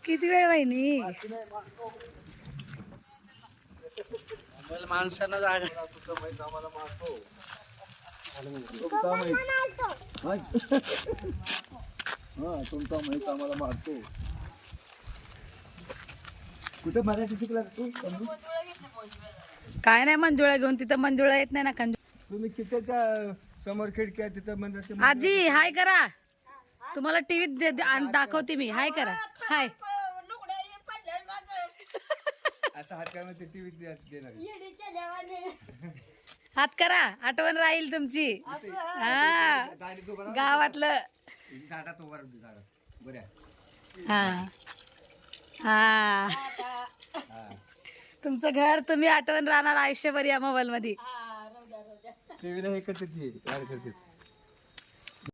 किती वेळ वहिनी माणसांना जागा तुमचा माहित आम्हाला मारतो. कुठे मराठी शिकला तू? काय नाही मंजुळा घेऊन तिथं मंजुळा येत नाही ना कंजू. तुम्ही कितीच्या समोर खिडक्या तिथं मराठी आजी हाय करा तुम्हाला टीव्हीत दाखवते मी. हाय करा हाय. असा हात काय टीव्ही देणार हात करा आठवण राहील तुमची. हा गावातलं झाडात उभा राहतो झाडात बऱ्या. हा हा तुमचं घर तुम्ही आठवण राहणार आयुष्यभर या मोबाईल मध्ये. टीव्हीला हे करते ती करते